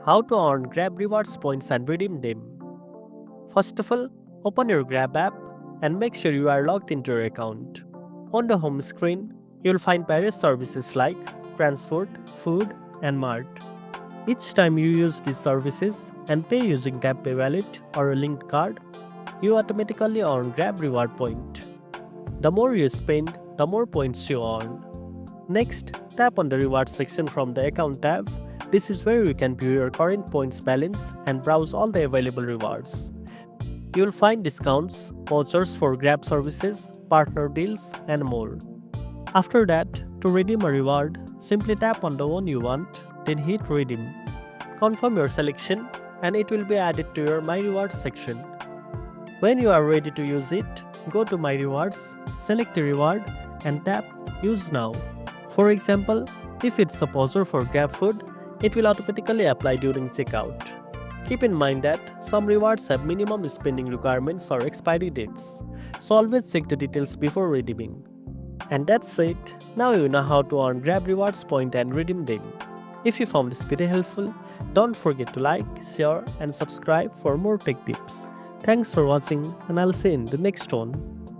How to earn Grab rewards points and redeem them. First of all, open your Grab app and make sure you are logged into your account. On the home screen, you'll find various services like Transport, Food, and Mart. Each time you use these services and pay using GrabPay Wallet or a linked card, you automatically earn Grab reward point. The more you spend, the more points you earn. Next, tap on the rewards section from the account tab. This is where you can view your current points balance and browse all the available rewards. You'll find discounts, vouchers for Grab services, partner deals, and more. After that, to redeem a reward, simply tap on the one you want, then hit redeem. Confirm your selection, and it will be added to your My Rewards section. When you are ready to use it, go to My Rewards, select the reward, and tap Use Now. For example, if it's a voucher for GrabFood, it will automatically apply during checkout. Keep in mind that some rewards have minimum spending requirements or expiry dates, so always check the details before redeeming. And that's it. Now you know how to earn Grab rewards point and redeem them. If you found this video helpful, don't forget to like, share, and subscribe for more tech tips. Thanks for watching, and I'll see you in the next one.